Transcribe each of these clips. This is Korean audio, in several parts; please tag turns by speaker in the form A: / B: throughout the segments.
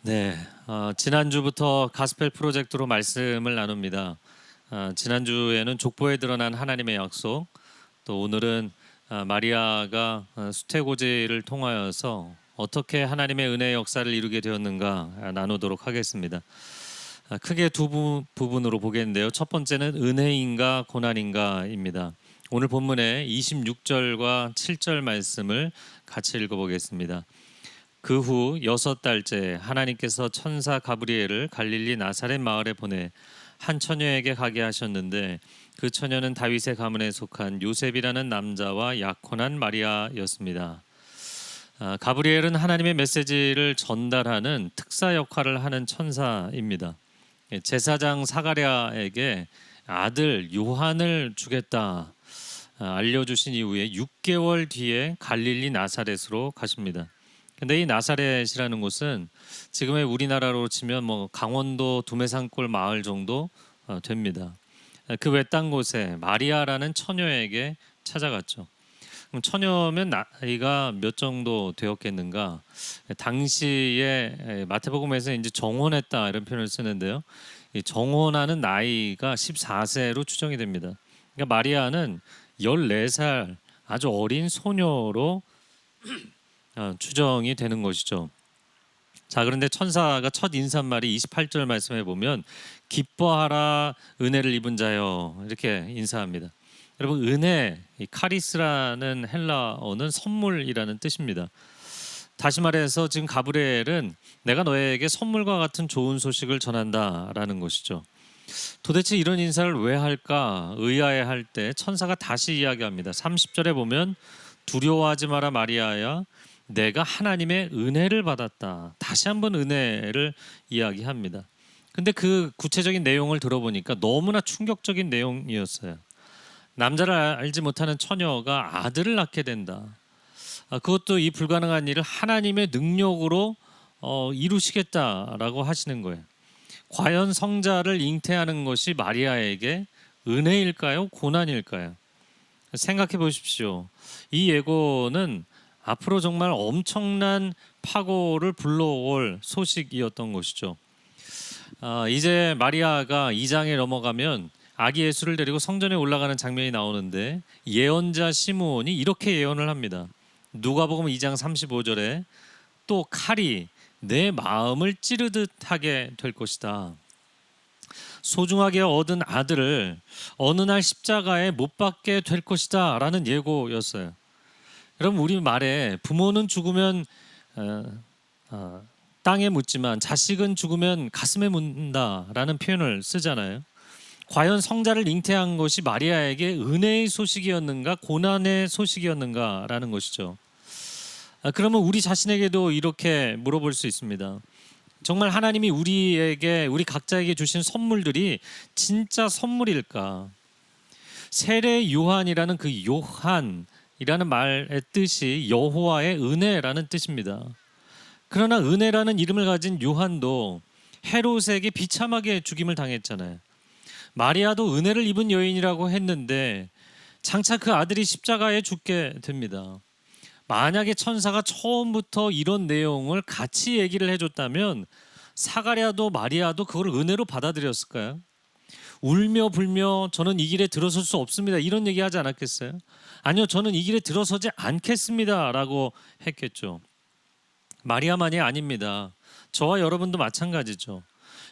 A: 네, 지난주부터 가스펠 프로젝트로 말씀을 나눕니다. 지난주에는 족보에 드러난 하나님의 약속, 또 오늘은 마리아가 수태고지를 통하여서 어떻게 하나님의 은혜의 역사를 이루게 되었는가 나누도록 하겠습니다. 크게 두 부분으로 보겠는데요. 첫 번째는 은혜인가 고난인가입니다. 오늘 본문의 26절과 7절 말씀을 같이 읽어보겠습니다. 그 후 6달째 하나님께서 천사 가브리엘을 갈릴리 나사렛 마을에 보내 한 처녀에게 가게 하셨는데 그 처녀는 다윗의 가문에 속한 요셉이라는 남자와 약혼한 마리아였습니다. 가브리엘은 하나님의 메시지를 전달하는 특사 역할을 하는 천사입니다. 제사장 사가랴에게 아들 요한을 주겠다 알려주신 이후에 6개월 뒤에 갈릴리 나사렛으로 가십니다. 근데 이 나사렛이라는 곳은 지금의 우리나라로 치면 강원도 두메산골 마을 정도 됩니다. 그 외딴 곳에 마리아라는 처녀에게 찾아갔죠. 그럼 처녀면 나이가 몇 정도 되었겠는가? 당시에 마태복음에서 이제 정혼했다 이런 표현을 쓰는데요. 이 정혼하는 나이가 14세로 추정이 됩니다. 그러니까 마리아는 14살 아주 어린 소녀로 추정이 되는 것이죠. 자, 그런데 천사가 첫 인사말이 28절 말씀해 보면 기뻐하라 은혜를 입은 자여 이렇게 인사합니다. 여러분, 은혜, 이 카리스라는 헬라어는 선물이라는 뜻입니다. 다시 말해서 지금 가브리엘은 내가 너에게 선물과 같은 좋은 소식을 전한다라는 것이죠. 도대체 이런 인사를 왜 할까 의아해할 때 천사가 다시 이야기합니다. 30절에 보면 두려워하지 마라 마리아야 내가 하나님의 은혜를 받았다. 다시 한번 은혜를 이야기합니다. 근데 그 구체적인 내용을 들어보니까 너무나 충격적인 내용이었어요. 남자를 알지 못하는 처녀가 아들을 낳게 된다. 그것도 이 불가능한 일을 하나님의 능력으로 이루시겠다라고 하시는 거예요. 과연 성자를 잉태하는 것이 마리아에게 은혜일까요? 고난일까요? 생각해 보십시오. 이 예고는 앞으로 정말 엄청난 파고를 불러올 소식이었던 것이죠. 이제 마리아가 2장에 넘어가면 아기 예수를 데리고 성전에 올라가는 장면이 나오는데 예언자 시므온이 이렇게 예언을 합니다. 누가복음 2장 35절에 또 칼이 내 마음을 찌르듯 하게 될 것이다. 소중하게 얻은 아들을 어느 날 십자가에 못 박게 될 것이다 라는 예고였어요. 여러분, 우리 말에 부모는 죽으면 땅에 묻지만 자식은 죽으면 가슴에 묻는다라는 표현을 쓰잖아요. 과연 성자를 잉태한 것이 마리아에게 은혜의 소식이었는가 고난의 소식이었는가라는 것이죠. 그러면 우리 자신에게도 이렇게 물어볼 수 있습니다. 정말 하나님이 우리 각자에게 주신 선물들이 진짜 선물일까? 세례 요한이라는 그 요한이라는 말의 뜻이 여호와의 은혜라는 뜻입니다. 그러나 은혜라는 이름을 가진 요한도 헤롯에게 비참하게 죽임을 당했잖아요. 마리아도 은혜를 입은 여인이라고 했는데 장차 그 아들이 십자가에 죽게 됩니다. 만약에 천사가 처음부터 이런 내용을 같이 얘기를 해줬다면 사가랴도 마리아도 그걸 은혜로 받아들였을까요? 울며 불며 저는 이 길에 들어설 수 없습니다 이런 얘기 하지 않았겠어요? 아니요, 저는 이 길에 들어서지 않겠습니다 라고 했겠죠. 마리아만이 아닙니다. 저와 여러분도 마찬가지죠.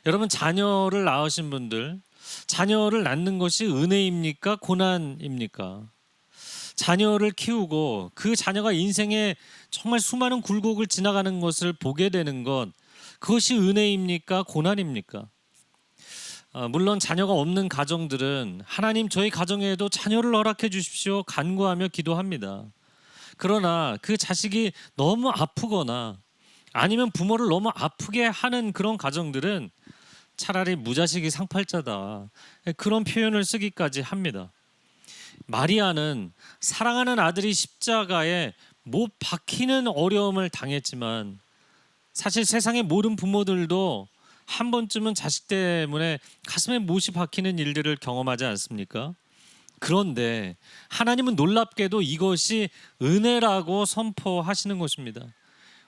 A: 여러분, 자녀를 낳으신 분들, 자녀를 낳는 것이 은혜입니까 고난입니까? 자녀를 키우고 그 자녀가 인생에 정말 수많은 굴곡을 지나가는 것을 보게 되는 것, 그것이 은혜입니까 고난입니까? 물론 자녀가 없는 가정들은 하나님 저희 가정에도 자녀를 허락해 주십시오 간구하며 기도합니다. 그러나 그 자식이 너무 아프거나 아니면 부모를 너무 아프게 하는 그런 가정들은 차라리 무자식이 상팔자다 그런 표현을 쓰기까지 합니다. 마리아는 사랑하는 아들이 십자가에 못 박히는 어려움을 당했지만 사실 세상의 모든 부모들도 한 번쯤은 자식 때문에 가슴에 못이 박히는 일들을 경험하지 않습니까? 그런데 하나님은 놀랍게도 이것이 은혜라고 선포하시는 것입니다.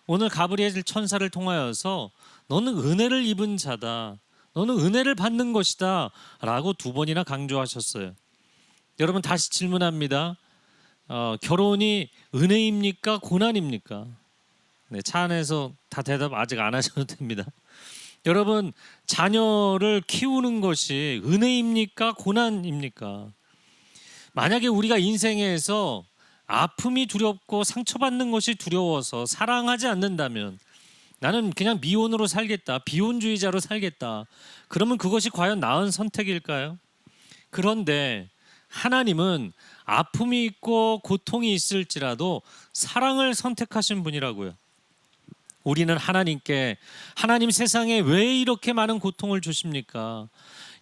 A: 오늘 가브리엘 천사를 통하여서 너는 은혜를 입은 자다. 너는 은혜를 받는 것이다. 라고 2번이나 강조하셨어요. 여러분 다시 질문합니다. 결혼이 은혜입니까? 고난입니까? 네, 차 안에서 다 대답 아직 안 하셔도 됩니다. 여러분 자녀를 키우는 것이 은혜입니까? 고난입니까? 만약에 우리가 인생에서 아픔이 두렵고 상처받는 것이 두려워서 사랑하지 않는다면, 나는 그냥 미혼으로 살겠다, 비혼주의자로 살겠다, 그러면 그것이 과연 나은 선택일까요? 그런데 하나님은 아픔이 있고 고통이 있을지라도 사랑을 선택하신 분이라고요. 우리는 하나님께, 하나님 세상에 왜 이렇게 많은 고통을 주십니까?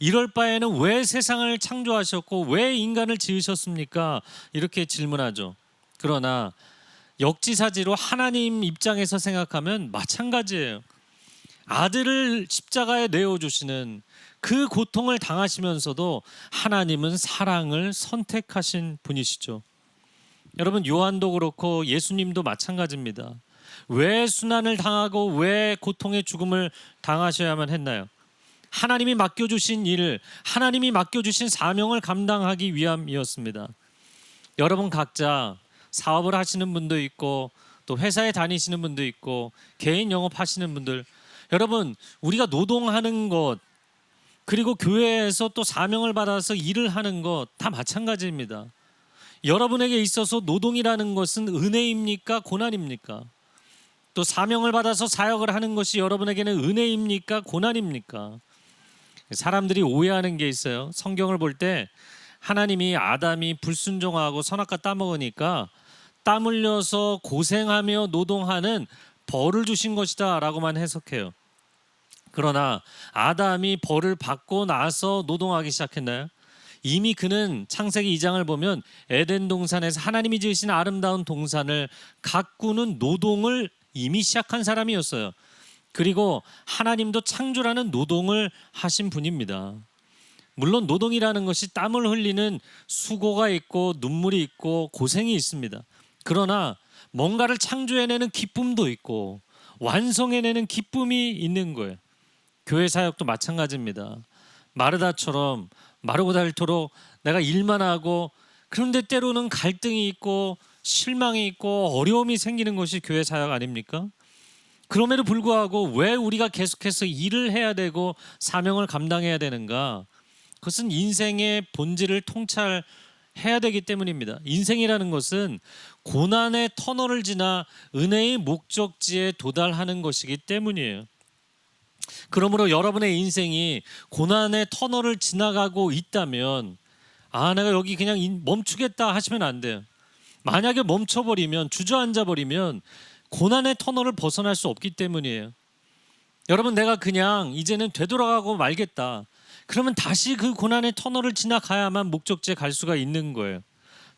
A: 이럴 바에는 왜 세상을 창조하셨고 왜 인간을 지으셨습니까? 이렇게 질문하죠. 그러나 역지사지로 하나님 입장에서 생각하면 마찬가지예요. 아들을 십자가에 내어주시는 그 고통을 당하시면서도 하나님은 사랑을 선택하신 분이시죠. 여러분 요한도 그렇고 예수님도 마찬가지입니다. 왜 순환을 당하고 왜 고통의 죽음을 당하셔야만 했나요? 하나님이 맡겨주신 일, 하나님이 맡겨주신 사명을 감당하기 위함이었습니다. 여러분 각자 사업을 하시는 분도 있고 또 회사에 다니시는 분도 있고 개인 영업하시는 분들, 여러분 우리가 노동하는 것 그리고 교회에서 또 사명을 받아서 일을 하는 것 다 마찬가지입니다. 여러분에게 있어서 노동이라는 것은 은혜입니까? 고난입니까? 또 사명을 받아서 사역을 하는 것이 여러분에게는 은혜입니까? 고난입니까? 사람들이 오해하는 게 있어요. 성경을 볼 때 하나님이 아담이 불순종하고 선악과 따먹으니까 땀 흘려서 고생하며 노동하는 벌을 주신 것이다 라고만 해석해요. 그러나 아담이 벌을 받고 나서 노동하기 시작했나요? 이미 그는 창세기 2장을 보면 에덴 동산에서 하나님이 지으신 아름다운 동산을 가꾸는 노동을 이미 시작한 사람이었어요. 그리고 하나님도 창조라는 노동을 하신 분입니다. 물론 노동이라는 것이 땀을 흘리는 수고가 있고 눈물이 있고 고생이 있습니다. 그러나 뭔가를 창조해내는 기쁨도 있고 완성해내는 기쁨이 있는 거예요. 교회 사역도 마찬가지입니다. 마르다처럼 마르고 닳도록 내가 일만 하고, 그런데 때로는 갈등이 있고 실망이 있고 어려움이 생기는 것이 교회 사역 아닙니까? 그럼에도 불구하고 왜 우리가 계속해서 일을 해야 되고 사명을 감당해야 되는가? 그것은 인생의 본질을 통찰해야 되기 때문입니다. 인생이라는 것은 고난의 터널을 지나 은혜의 목적지에 도달하는 것이기 때문이에요. 그러므로 여러분의 인생이 고난의 터널을 지나가고 있다면 내가 여기 그냥 멈추겠다 하시면 안 돼요. 만약에 멈춰버리면, 주저앉아버리면 고난의 터널을 벗어날 수 없기 때문이에요. 여러분 내가 그냥 이제는 되돌아가고 말겠다, 그러면 다시 그 고난의 터널을 지나가야만 목적지에 갈 수가 있는 거예요.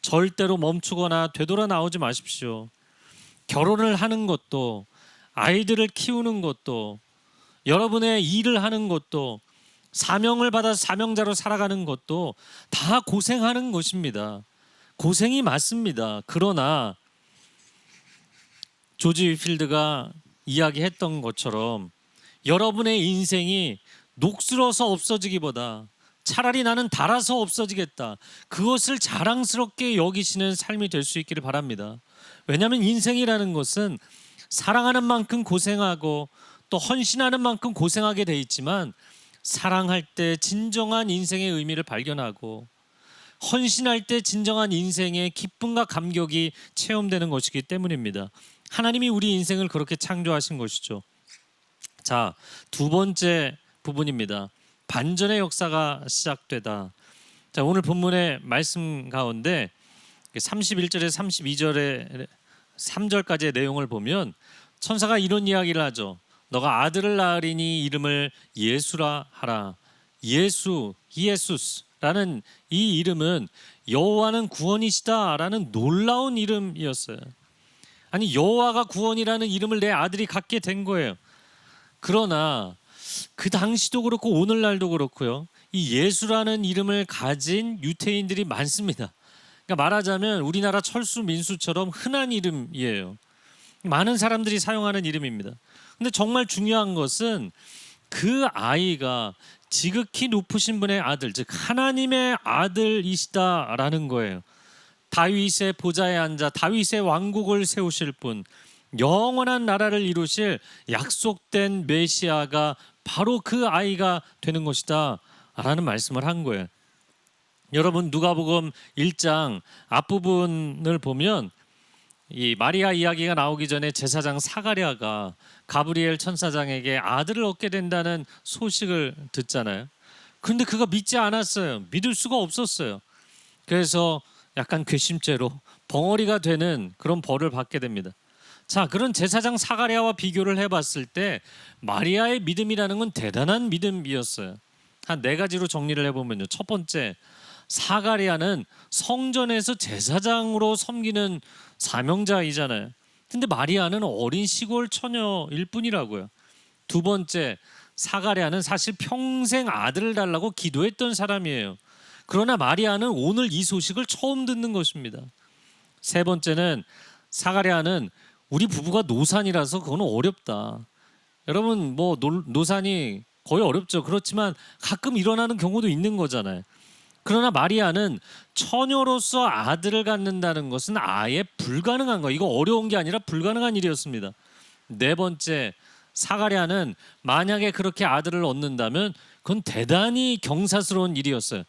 A: 절대로 멈추거나 되돌아 나오지 마십시오. 결혼을 하는 것도, 아이들을 키우는 것도, 여러분의 일을 하는 것도, 사명을 받아서 사명자로 살아가는 것도 다 고생하는 것입니다. 고생이 맞습니다. 그러나 조지 위필드가 이야기했던 것처럼 여러분의 인생이 녹슬어서 없어지기보다 차라리 나는 달아서 없어지겠다, 그것을 자랑스럽게 여기시는 삶이 될 수 있기를 바랍니다. 왜냐하면 인생이라는 것은 사랑하는 만큼 고생하고 또 헌신하는 만큼 고생하게 돼 있지만, 사랑할 때 진정한 인생의 의미를 발견하고 헌신할 때 진정한 인생의 기쁨과 감격이 체험되는 것이기 때문입니다. 하나님이 우리 인생을 그렇게 창조하신 것이죠. 자, 2번째 부분입니다. 반전의 역사가 시작되다. 자, 오늘 본문의 말씀 가운데 31절에 32절에 3절까지의 내용을 보면 천사가 이런 이야기를 하죠. 너가 아들을 낳으리니 이름을 예수라 하라. 예수스라는 이 이름은 여호와는 구원이시다라는 놀라운 이름이었어요. 아니, 여호와가 구원이라는 이름을 내 아들이 갖게 된 거예요. 그러나 그 당시도 그렇고 오늘날도 그렇고요, 이 예수라는 이름을 가진 유태인들이 많습니다. 그러니까 말하자면 우리나라 철수 민수처럼 흔한 이름이에요. 많은 사람들이 사용하는 이름입니다. 근데 정말 중요한 것은 그 아이가 지극히 높으신 분의 아들, 즉 하나님의 아들이시다라는 거예요. 다윗의 보좌에 앉아 다윗의 왕국을 세우실 분, 영원한 나라를 이루실 약속된 메시아가 바로 그 아이가 되는 것이다 라는 말씀을 한 거예요. 여러분, 누가복음 1장 앞부분을 보면 이 마리아 이야기가 나오기 전에 제사장 사가랴가 가브리엘 천사장에게 아들을 얻게 된다는 소식을 듣잖아요. 그런데 그가 믿지 않았어요. 믿을 수가 없었어요. 그래서 약간 괘씸죄로 벙어리가 되는 그런 벌을 받게 됩니다. 자, 그런 제사장 사가랴와 비교를 해봤을 때 마리아의 믿음이라는 건 대단한 믿음이었어요. 한 4가지로 정리를 해보면요. 첫 번째, 사가랴는 성전에서 제사장으로 섬기는 사명자이잖아요. 근데 마리아는 어린 시골 처녀일 뿐이라고요. 두 번째, 사가랴는 사실 평생 아들을 달라고 기도했던 사람이에요. 그러나 마리아는 오늘 이 소식을 처음 듣는 것입니다. 세 번째는, 사가랴는 우리 부부가 노산이라서 그건 어렵다. 여러분, 뭐 노산이 거의 어렵죠. 그렇지만 가끔 일어나는 경우도 있는 거잖아요. 그러나 마리아는 처녀로서 아들을 갖는다는 것은 아예 불가능한 거. 이거 어려운 게 아니라 불가능한 일이었습니다. 네 번째, 사가랴는 만약에 그렇게 아들을 얻는다면 그건 대단히 경사스러운 일이었어요.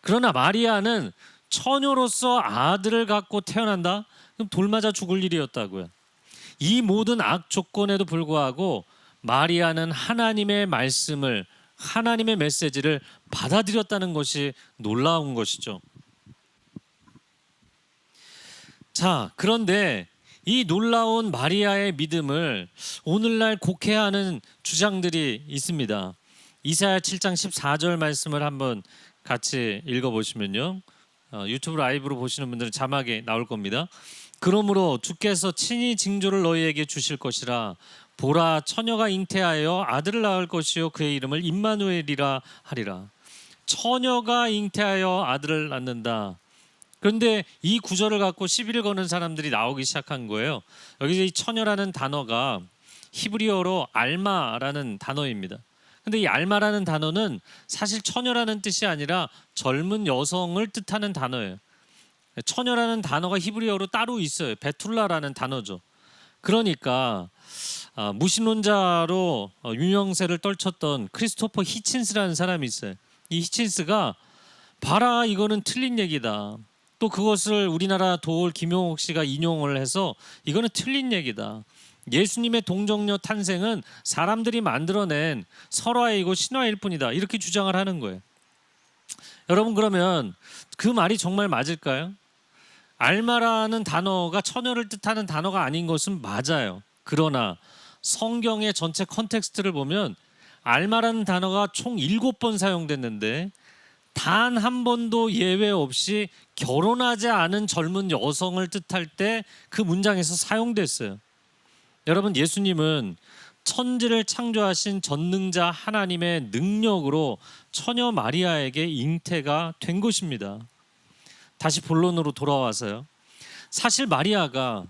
A: 그러나 마리아는 처녀로서 아들을 갖고 태어난다? 그럼 돌 맞아 죽을 일이었다고요. 이 모든 악 조건에도 불구하고 마리아는 하나님의 말씀을, 하나님의 메시지를 받아들였다는 것이 놀라운 것이죠. 자, 그런데 이 놀라운 마리아의 믿음을 오늘날 곡해하는 주장들이 있습니다. 이사야 7장 14절 말씀을 한번 같이 읽어보시면요, 유튜브 라이브로 보시는 분들은 자막에 나올 겁니다. 그러므로 주께서 친히 징조를 너희에게 주실 것이라. 보라, 처녀가 잉태하여 아들을 낳을 것이요 그의 이름을 임마누엘이라 하리라. 처녀가 잉태하여 아들을 낳는다. 그런데 이 구절을 갖고 시비를 거는 사람들이 나오기 시작한 거예요. 여기서 이 처녀라는 단어가 히브리어로 알마라는 단어입니다. 근데 이 알마라는 단어는 사실 처녀라는 뜻이 아니라 젊은 여성을 뜻하는 단어예요. 처녀라는 단어가 히브리어로 따로 있어요. 베툴라라는 단어죠. 그러니까 무신론자로 유명세를 떨쳤던 크리스토퍼 히친스라는 사람이 있어요. 이 히친스가 봐라, 이거는 틀린 얘기다. 또 그것을 우리나라 도올 김용옥 씨가 인용을 해서 이거는 틀린 얘기다. 예수님의 동정녀 탄생은 사람들이 만들어낸 설화이고 신화일 뿐이다. 이렇게 주장을 하는 거예요. 여러분, 그러면 그 말이 정말 맞을까요? 알마라는 단어가 처녀를 뜻하는 단어가 아닌 것은 맞아요. 그러나 성경의 전체 컨텍스트를 보면 알마라는 단어가 총 7번 사용됐는데 단 한 번도 예외 없이 결혼하지 않은 젊은 여성을 뜻할 때 그 문장에서 사용됐어요. 여러분, 예수님은 천지를 창조하신 전능자 하나님의 능력으로 처녀 마리아에게 잉태가 된 것입니다. 다시 본론으로 돌아와서요. 사실 마리아가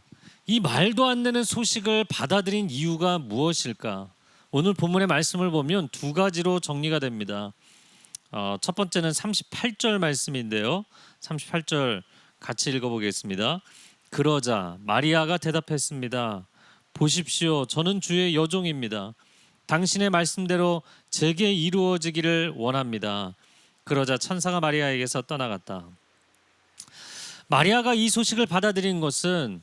A: 이 말도 안 되는 소식을 받아들인 이유가 무엇일까? 오늘 본문의 말씀을 보면 2가지로 정리가 됩니다. 첫 번째는 38절 말씀인데요. 38절 같이 읽어보겠습니다. 그러자 마리아가 대답했습니다. 보십시오, 저는 주의 여종입니다. 당신의 말씀대로 제게 이루어지기를 원합니다. 그러자 천사가 마리아에게서 떠나갔다. 마리아가 이 소식을 받아들인 것은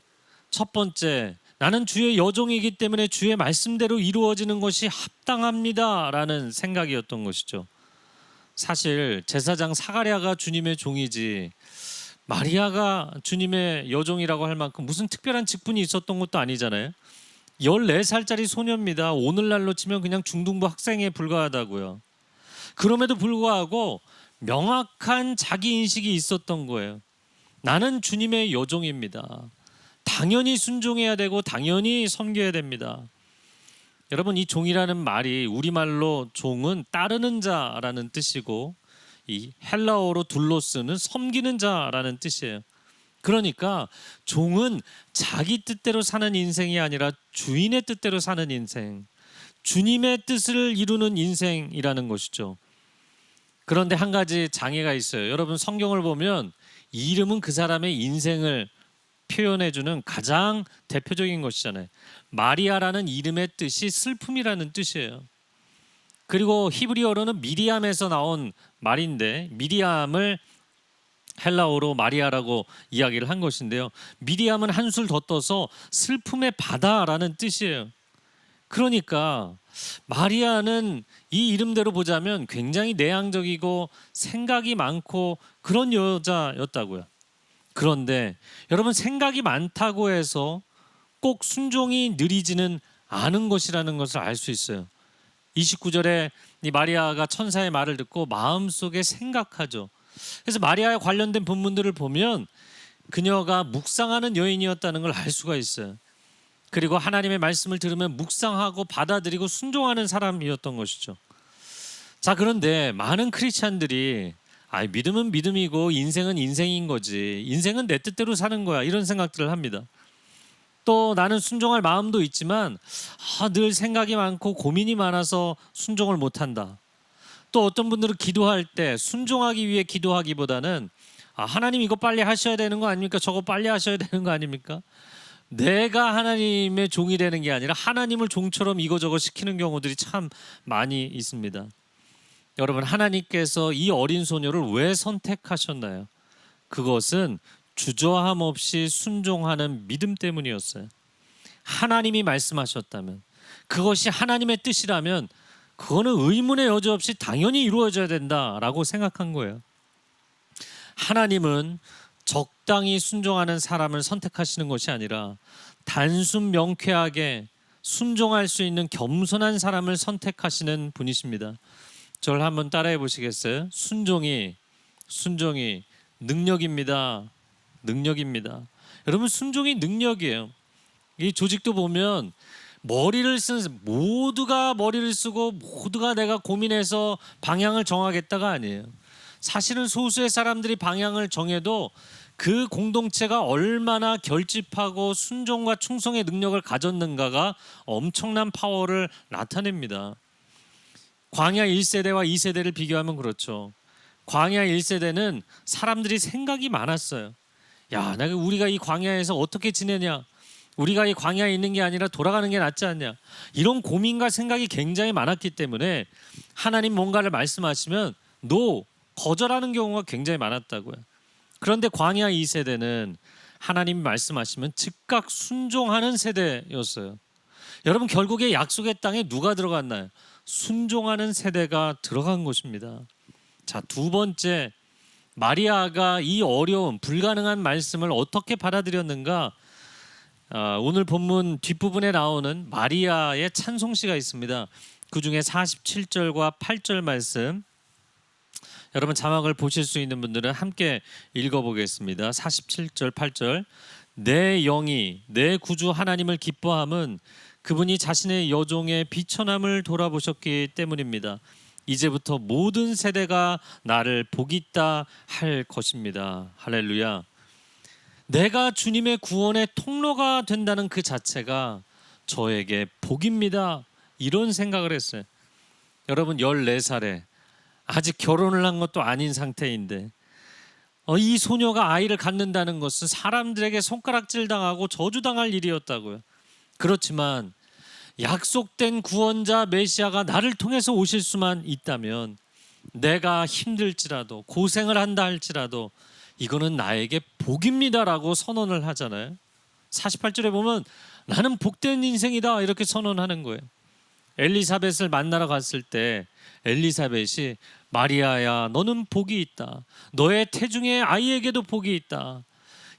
A: 첫 번째, 나는 주의 여종이기 때문에 주의 말씀대로 이루어지는 것이 합당합니다 라는 생각이었던 것이죠. 사실 제사장 사가랴가 주님의 종이지 마리아가 주님의 여종이라고 할 만큼 무슨 특별한 직분이 있었던 것도 아니잖아요. 14살짜리 소녀입니다. 오늘날로 치면 그냥 중등부 학생에 불과하다고요. 그럼에도 불구하고 명확한 자기인식이 있었던 거예요. 나는 주님의 여종입니다. 당연히 순종해야 되고 당연히 섬겨야 됩니다. 여러분, 이 종이라는 말이 우리말로 종은 따르는 자라는 뜻이고 이 헬라어로 둘로스는 섬기는 자라는 뜻이에요. 그러니까 종은 자기 뜻대로 사는 인생이 아니라 주인의 뜻대로 사는 인생, 주님의 뜻을 이루는 인생이라는 것이죠. 그런데 한 가지 장애가 있어요. 여러분 성경을 보면 이름은 그 사람의 인생을 표현해주는 가장 대표적인 것이잖아요. 마리아라는 이름의 뜻이 슬픔이라는 뜻이에요. 그리고 히브리어로는 미리암에서 나온 말인데 미리암을 헬라어로 마리아라고 이야기를 한 것인데요. 미리암은 한술 더 떠서 슬픔의 바다라는 뜻이에요. 그러니까 마리아는 이 이름대로 보자면 굉장히 내향적이고 생각이 많고 그런 여자였다고요. 그런데 여러분 생각이 많다고 해서 꼭 순종이 느리지는 않은 것이라는 것을 알 수 있어요. 29절에 이 마리아가 천사의 말을 듣고 마음속에 생각하죠. 그래서 마리아에 관련된 본문들을 보면 그녀가 묵상하는 여인이었다는 걸 알 수가 있어요. 그리고 하나님의 말씀을 들으면 묵상하고 받아들이고 순종하는 사람이었던 것이죠. 자, 그런데 많은 크리스찬들이 믿음은 믿음이고 인생은 인생인 거지, 인생은 내 뜻대로 사는 거야, 이런 생각들을 합니다. 또 나는 순종할 마음도 있지만 늘 생각이 많고 고민이 많아서 순종을 못한다. 또 어떤 분들은 기도할 때 순종하기 위해 기도하기보다는 하나님 이거 빨리 하셔야 되는 거 아닙니까? 저거 빨리 하셔야 되는 거 아닙니까? 내가 하나님의 종이 되는 게 아니라 하나님을 종처럼 이거저거 시키는 경우들이 참 많이 있습니다. 여러분, 하나님께서 이 어린 소녀를 왜 선택하셨나요? 그것은 주저함 없이 순종하는 믿음 때문이었어요. 하나님이 말씀하셨다면, 그것이 하나님의 뜻이라면 그거는 의문의 여지 없이 당연히 이루어져야 된다라고 생각한 거예요. 하나님은 적당히 순종하는 사람을 선택하시는 것이 아니라 단순 명쾌하게 순종할 수 있는 겸손한 사람을 선택하시는 분이십니다. 저를 한번 따라해 보시겠어요? 순종이 능력입니다. 능력입니다. 여러분, 순종이 능력이에요. 이 조직도 보면 모두가 머리를 쓰고 모두가 내가 고민해서 방향을 정하겠다가 아니에요. 사실은 소수의 사람들이 방향을 정해도 그 공동체가 얼마나 결집하고 순종과 충성의 능력을 가졌는가가 엄청난 파워를 나타냅니다. 광야 1세대와 2세대를 비교하면 그렇죠. 광야 1세대는 사람들이 생각이 많았어요. 우리가 이 광야에서 어떻게 지내냐, 우리가 이 광야에 있는 게 아니라 돌아가는 게 낫지 않냐, 이런 고민과 생각이 굉장히 많았기 때문에 하나님 뭔가를 말씀하시면 거절하는 경우가 굉장히 많았다고요. 그런데 광야 2세대는 하나님이 말씀하시면 즉각 순종하는 세대였어요. 여러분, 결국에 약속의 땅에 누가 들어갔나요? 순종하는 세대가 들어간 것입니다. 자, 두 번째, 마리아가 이 어려운 불가능한 말씀을 어떻게 받아들였는가? 오늘 본문 뒷부분에 나오는 마리아의 찬송시가 있습니다. 그 중에 47절과 8절 말씀, 여러분 자막을 보실 수 있는 분들은 함께 읽어보겠습니다. 47절 8절. 내 영이 내 구주 하나님을 기뻐함은 그분이 자신의 여종의 비천함을 돌아보셨기 때문입니다. 이제부터 모든 세대가 나를 복있다 할 것입니다. 할렐루야. 내가 주님의 구원의 통로가 된다는 그 자체가 저에게 복입니다. 이런 생각을 했어요. 여러분, 14살에 아직 결혼을 한 것도 아닌 상태인데 이 소녀가 아이를 갖는다는 것은 사람들에게 손가락질 당하고 저주당할 일이었다고요. 그렇지만 약속된 구원자 메시아가 나를 통해서 오실 수만 있다면, 내가 힘들지라도 고생을 한다 할지라도 이거는 나에게 복입니다라고 선언을 하잖아요. 48절에 보면 나는 복된 인생이다 이렇게 선언하는 거예요. 엘리사벳을 만나러 갔을 때 엘리사벳이 마리아야, 너는 복이 있다. 너의 태중의 아이에게도 복이 있다.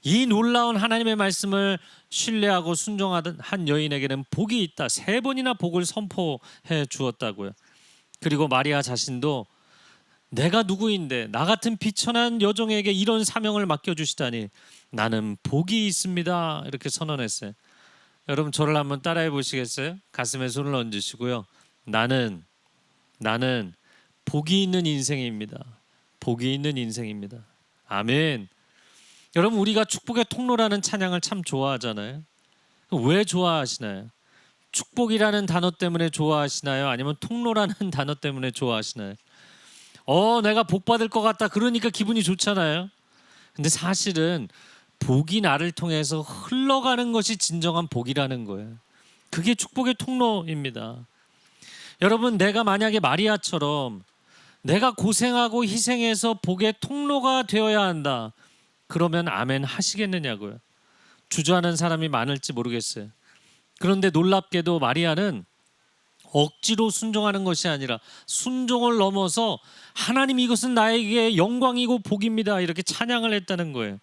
A: 이 놀라운 하나님의 말씀을 신뢰하고 순종하던 한 여인에게는 복이 있다. 3번이나 복을 선포해 주었다고요. 그리고 마리아 자신도 내가 누구인데 나 같은 비천한 여종에게 이런 사명을 맡겨주시다니 나는 복이 있습니다. 이렇게 선언했어요. 여러분, 저를 한번 따라해 보시겠어요? 가슴에 손을 얹으시고요. 나는 복이 있는 인생입니다. 복이 있는 인생입니다. 아멘. 여러분, 우리가 축복의 통로라는 찬양을 참 좋아하잖아요. 왜 좋아하시나요? 축복이라는 단어 때문에 좋아하시나요? 아니면 통로라는 단어 때문에 좋아하시나요? 내가 복 받을 것 같다 그러니까 기분이 좋잖아요. 근데 사실은 복이 나를 통해서 흘러가는 것이 진정한 복이라는 거예요. 그게 축복의 통로입니다. 여러분, 내가 만약에 마리아처럼 내가 고생하고 희생해서 복의 통로가 되어야 한다, 그러면 아멘 하시겠느냐고요. 주저하는 사람이 많을지 모르겠어요. 그런데 놀랍게도 마리아는 억지로 순종하는 것이 아니라 순종을 넘어서 하나님, 이것은 나에게 영광이고 복입니다, 이렇게 찬양을 했다는 거예요.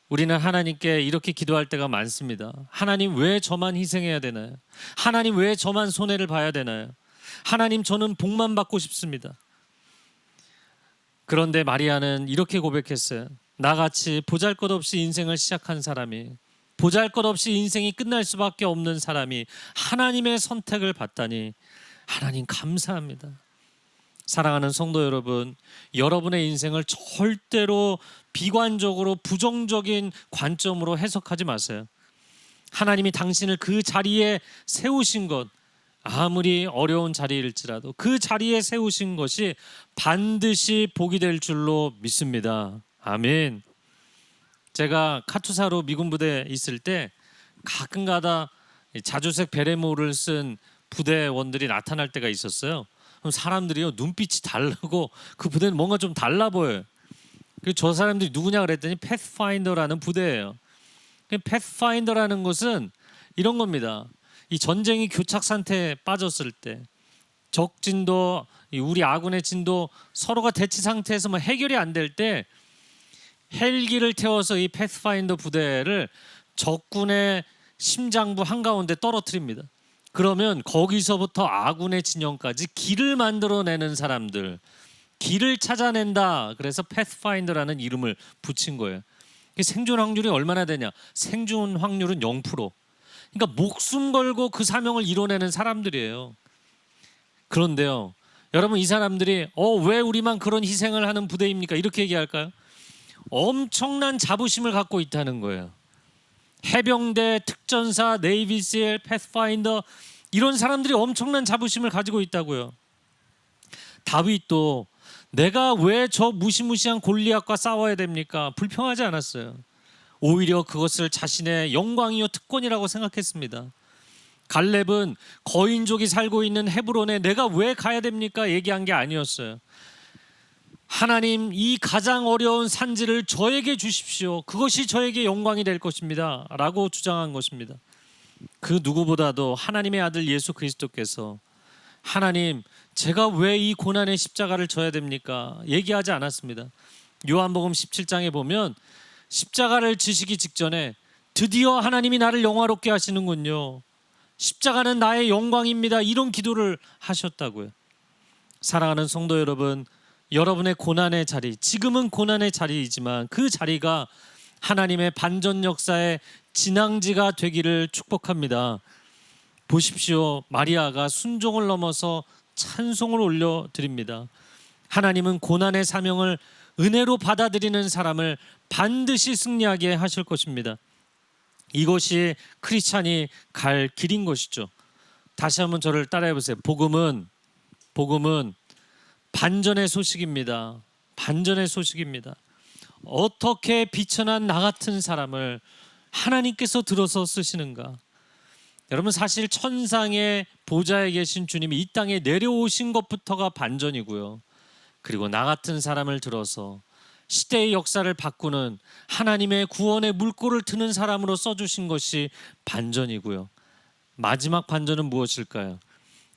A: 우리는 하나님께 이렇게 기도할 때가 많습니다. 하나님, 왜 저만 희생해야 되나요? 하나님, 왜 저만 손해를 봐야 되나요? 하나님, 저는 복만 받고 싶습니다. 그런데 마리아는 이렇게 고백했어요. 나같이 보잘것없이 인생을 시작한 사람이, 보잘것없이 인생이 끝날 수밖에 없는 사람이 하나님의 선택을 받다니 하나님 감사합니다. 사랑하는 성도 여러분, 여러분의 인생을 절대로 비관적으로 부정적인 관점으로 해석하지 마세요. 하나님이 당신을 그 자리에 세우신 것, 아무리 어려운 자리일지라도 그 자리에 세우신 것이 반드시 복이 될 줄로 믿습니다. 아멘. 제가 카투사로 미군 부대에 있을 때 가끔가다 자주색 베레모를 쓴 부대원들이 나타날 때가 있었어요. 그럼 사람들이요, 눈빛이 다르고 그 부대는 뭔가 좀 달라 보여요. 그래서 저 사람들이 누구냐 그랬더니 패스파인더라는 부대예요. 패스파인더라는 것은 이런 겁니다. 이 전쟁이 교착 상태에 빠졌을 때, 적진도 우리 아군의 진도 서로가 대치 상태에서 뭐 해결이 안 될 때 헬기를 태워서 이 패스파인더 부대를 적군의 심장부 한가운데 떨어뜨립니다. 그러면 거기서부터 아군의 진영까지 길을 만들어내는 사람들, 길을 찾아낸다. 그래서 패스파인더라는 이름을 붙인 거예요. 생존 확률이 얼마나 되냐? 생존 확률은 0%. 그러니까 목숨 걸고 그 사명을 이뤄내는 사람들이에요. 그런데요, 여러분, 이 사람들이 왜 우리만 그런 희생을 하는 부대입니까? 이렇게 얘기할까요? 엄청난 자부심을 갖고 있다는 거예요. 해병대, 특전사, 네이비실, 패스파인더, 이런 사람들이 엄청난 자부심을 가지고 있다고요. 다윗도 내가 왜 저 무시무시한 골리앗과 싸워야 됩니까? 불평하지 않았어요. 오히려 그것을 자신의 영광이요 특권이라고 생각했습니다. 갈렙은 거인족이 살고 있는 헤브론에 내가 왜 가야 됩니까? 얘기한 게 아니었어요. 하나님, 이 가장 어려운 산지를 저에게 주십시오. 그것이 저에게 영광이 될 것입니다 라고 주장한 것입니다. 그 누구보다도 하나님의 아들 예수 그리스도께서 하나님, 제가 왜 이 고난의 십자가를 져야 됩니까? 얘기하지 않았습니다. 요한복음 17장에 보면 십자가를 지시기 직전에 드디어 하나님이 나를 영화롭게 하시는군요, 십자가는 나의 영광입니다, 이런 기도를 하셨다고요. 사랑하는 성도 여러분, 여러분의 고난의 자리, 지금은 고난의 자리이지만 그 자리가 하나님의 반전 역사의 진앙지가 되기를 축복합니다. 보십시오, 마리아가 순종을 넘어서 찬송을 올려드립니다. 하나님은 고난의 사명을 은혜로 받아들이는 사람을 반드시 승리하게 하실 것입니다. 이것이 크리스찬이 갈 길인 것이죠. 다시 한번 저를 따라해 보세요. 복음은 반전의 소식입니다. 반전의 소식입니다. 어떻게 비천한 나 같은 사람을 하나님께서 들어서 쓰시는가? 여러분, 사실 천상의 보좌에 계신 주님이 이 땅에 내려오신 것부터가 반전이고요. 그리고 나 같은 사람을 들어서 시대의 역사를 바꾸는 하나님의 구원의 물꼬를 트는 사람으로 써주신 것이 반전이고요. 마지막 반전은 무엇일까요?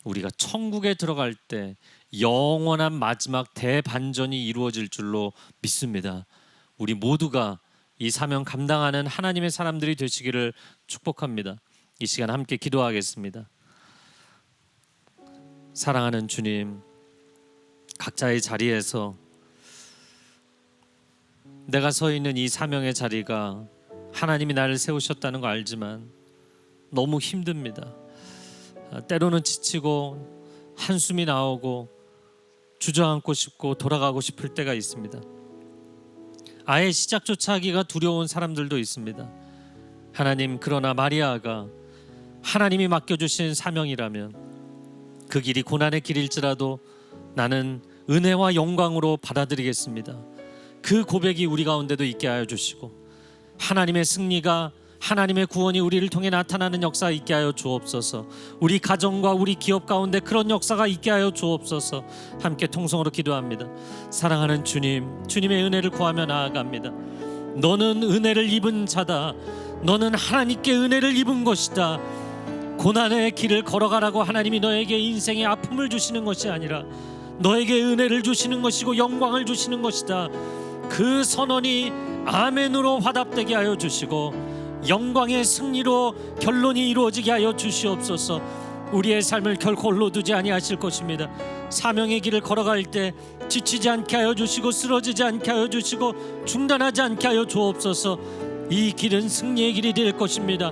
A: 우리가 천국에 들어갈 때 영원한 마지막 대반전이 이루어질 줄로 믿습니다. 우리 모두가 이 사명 감당하는 하나님의 사람들이 되시기를 축복합니다. 이 시간 함께 기도하겠습니다. 사랑하는 주님, 각자의 자리에서 내가 서 있는 이 사명의 자리가 하나님이 나를 세우셨다는 거 알지만 너무 힘듭니다. 때로는 지치고 한숨이 나오고 주저앉고 싶고 돌아가고 싶을 때가 있습니다. 아예 시작조차 하기가 두려운 사람들도 있습니다. 하나님, 그러나 마리아가 하나님이 맡겨주신 사명이라면 그 길이 고난의 길일지라도 나는 은혜와 영광으로 받아들이겠습니다. 그 고백이 우리 가운데도 있게 하여 주시고, 하나님의 승리가, 하나님의 구원이 우리를 통해 나타나는 역사 있게 하여 주옵소서. 우리 가정과 우리 기업 가운데 그런 역사가 있게 하여 주옵소서. 함께 통성으로 기도합니다. 사랑하는 주님, 주님의 은혜를 구하며 나아갑니다. 너는 은혜를 입은 자다. 너는 하나님께 은혜를 입은 것이다. 고난의 길을 걸어가라고 하나님이 너에게 인생의 아픔을 주시는 것이 아니라 너에게 은혜를 주시는 것이고 영광을 주시는 것이다. 그 선언이 아멘으로 화답되게 하여 주시고 영광의 승리로 결론이 이루어지게 하여 주시옵소서. 우리의 삶을 결코 홀로 두지 아니하실 것입니다. 사명의 길을 걸어갈 때 지치지 않게 하여 주시고 쓰러지지 않게 하여 주시고 중단하지 않게 하여 주옵소서. 이 길은 승리의 길이 될 것입니다.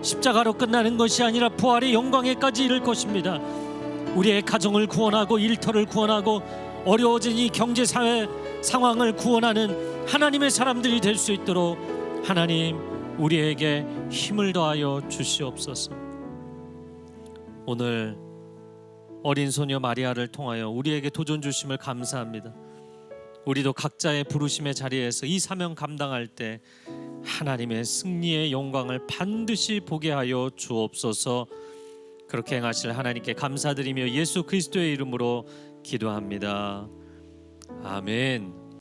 A: 십자가로 끝나는 것이 아니라 부활의 영광에까지 이를 것입니다. 우리의 가정을 구원하고 일터를 구원하고 어려워진 이 경제사회 상황을 구원하는 하나님의 사람들이 될 수 있도록 하나님, 우리에게 힘을 더하여 주시옵소서. 오늘 어린 소녀 마리아를 통하여 우리에게 도전 주심을 감사합니다. 우리도 각자의 부르심의 자리에서 이 사명 감당할 때 하나님의 승리의 영광을 반드시 보게 하여 주옵소서. 그렇게 행하실 하나님께 감사드리며 예수 그리스도의 이름으로 기도합니다. 아멘.